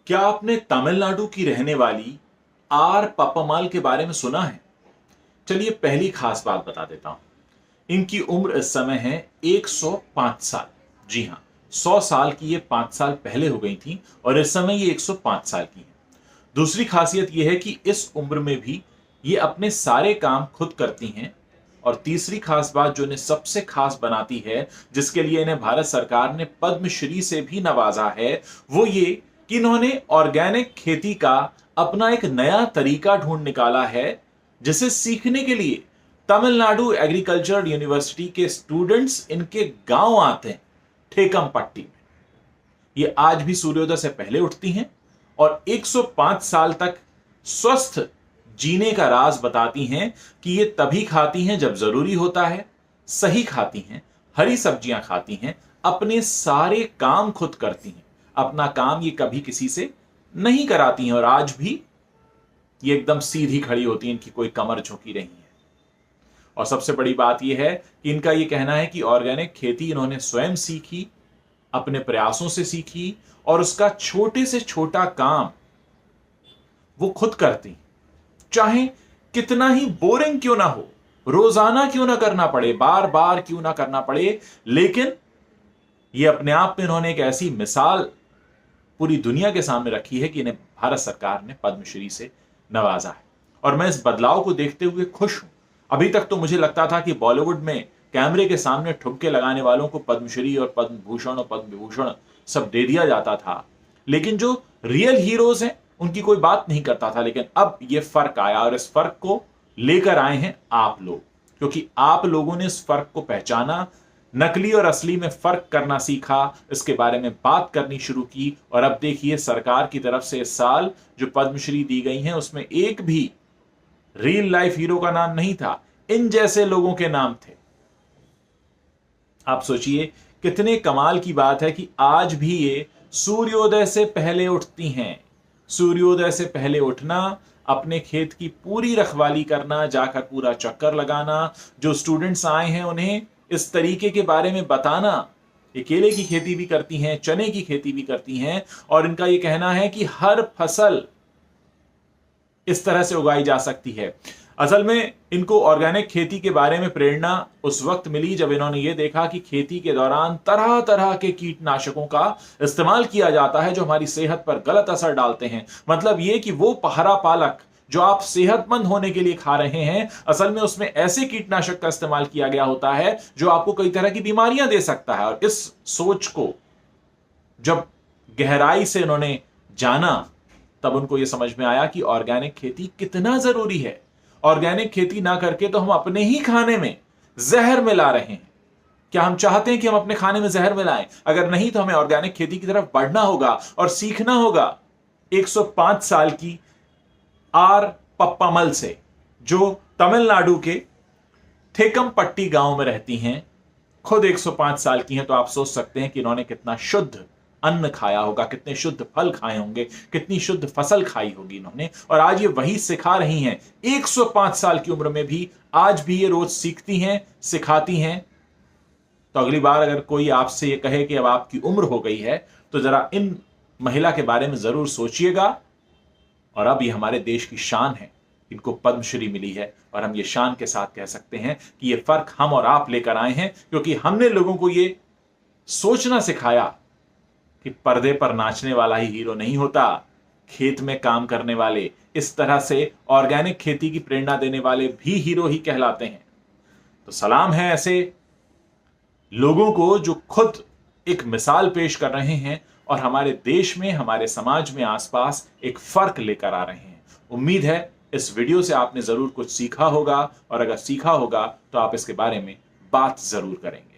क्या आपने तमिलनाडु की रहने वाली आर पप्पामाल के बारे में सुना है? चलिए पहली खास बात बता देता हूं। इनकी उम्र इस समय है 105 साल। जी हां, 100 साल की ये 5 साल पहले हो गई थी और इस समय ये 105 साल की है। दूसरी खासियत यह है कि इस उम्र में भी ये अपने सारे काम खुद करती हैं। और तीसरी खास बात जो इन्हें सबसे खास बनाती है, जिसके लिए इन्हें भारत सरकार ने पद्मश्री से भी नवाजा है, वो ये कि इन्होंने ऑर्गेनिक खेती का अपना एक नया तरीका ढूंढ निकाला है, जिसे सीखने के लिए तमिलनाडु एग्रीकल्चर यूनिवर्सिटी के स्टूडेंट्स इनके गांव आते हैं, ठेकमपट्टी में। ये आज भी सूर्योदय से पहले उठती हैं और 105 साल तक स्वस्थ जीने का राज बताती हैं कि ये तभी खाती हैं जब जरूरी होता है, सही खाती हैं, हरी सब्जियां खाती हैं, अपने सारे काम खुद करती हैं। अपना काम ये कभी किसी से नहीं कराती हैं और आज भी ये एकदम सीधी खड़ी होती हैं, इनकी कोई कमर झुकी नहीं है। और सबसे बड़ी बात यह है कि इनका ये कहना है कि ऑर्गेनिक खेती इन्होंने स्वयं सीखी, अपने प्रयासों से सीखी और उसका छोटे से छोटा काम वो खुद करती, चाहे कितना ही बोरिंग क्यों ना हो, रोजाना क्यों ना करना पड़े, बार बार क्यों ना करना पड़े, लेकिन ये अपने आप में इन्होंने एक ऐसी मिसाल पूरी दुनिया के सामने रखी है कि इन्हें भारत सरकार ने पद्मश्री से नवाजा है। और मैं इस बदलाव को देखते हुए खुश हूं। अभी तक तो मुझे लगता था कि बॉलीवुड में कैमरे के सामने ठुमके लगाने वालों को पद्मश्री और पद्म भूषण और पद्म विभूषण सब दे दिया जाता था, लेकिन जो रियल हीरोज हैं उनकी कोई बात नहीं करता था। लेकिन अब यह फर्क आया और इस फर्क को लेकर आए हैं आप लोग, क्योंकि आप लोगों ने इस फर्क को पहचाना, नकली और असली में फर्क करना सीखा, इसके बारे में बात करनी शुरू की। और अब देखिए, सरकार की तरफ से इस साल जो पद्मश्री दी गई हैं उसमें एक भी रियल लाइफ हीरो का नाम नहीं था, इन जैसे लोगों के नाम थे। आप सोचिए कितने कमाल की बात है कि आज भी ये सूर्योदय से पहले उठती हैं। सूर्योदय से पहले उठना, अपने खेत की पूरी रखवाली करना, जाकर पूरा चक्कर लगाना, जो स्टूडेंट्स आए हैं उन्हें इस तरीके के बारे में बताना। ये केले की खेती भी करती हैं, चने की खेती भी करती हैं और इनका ये कहना है कि हर फसल इस तरह से उगाई जा सकती है। असल में इनको ऑर्गेनिक खेती के बारे में प्रेरणा उस वक्त मिली जब इन्होंने ये देखा कि खेती के दौरान तरह तरह के कीटनाशकों का इस्तेमाल किया जाता है जो हमारी सेहत पर गलत असर डालते हैं। मतलब ये कि वो पहरा पालक जो आप सेहतमंद होने के लिए खा रहे हैं, असल में उसमें ऐसे कीटनाशक का इस्तेमाल किया गया होता है जो आपको कई तरह की बीमारियां दे सकता है। और इस सोच को जब गहराई से इन्होंने जाना, तब उनको यह समझ में आया कि ऑर्गेनिक खेती कितना जरूरी है। ऑर्गेनिक खेती ना करके तो हम अपने ही खाने में जहर मिला रहे हैं। क्या हम चाहते हैं कि हम अपने खाने में जहर मिलाएं? अगर नहीं तो हमें ऑर्गेनिक खेती की तरफ बढ़ना होगा और सीखना होगा 105 साल की आर पप्पामल से, जो तमिलनाडु के थेकमपट्टी गांव में रहती हैं। खुद 105 साल की हैं, तो आप सोच सकते हैं कि इन्होंने कितना शुद्ध अन्न खाया होगा, कितने शुद्ध फल खाए होंगे, कितनी शुद्ध फसल खाई होगी इन्होंने। और आज ये वही सिखा रही हैं। 105 साल की उम्र में भी आज भी ये रोज सीखती हैं, सिखाती हैं। तो अगली बार अगर कोई आपसे ये कहे कि अब आपकी उम्र हो गई है, तो जरा इन महिला के बारे में जरूर सोचिएगा। और अब ये हमारे देश की शान है, इनको पद्मश्री मिली है और हम ये शान के साथ कह सकते हैं कि ये फर्क हम और आप लेकर आए हैं, क्योंकि हमने लोगों को ये सोचना सिखाया कि पर्दे पर नाचने वाला ही हीरो नहीं होता, खेत में काम करने वाले, इस तरह से ऑर्गेनिक खेती की प्रेरणा देने वाले भी हीरो ही कहलाते हैं। तो सलाम है ऐसे लोगों को जो खुद एक मिसाल पेश कर रहे हैं और हमारे देश में, हमारे समाज में आसपास एक फर्क लेकर आ रहे हैं। उम्मीद है इस वीडियो से आपने जरूर कुछ सीखा होगा और अगर सीखा होगा तो आप इसके बारे में बात जरूर करेंगे।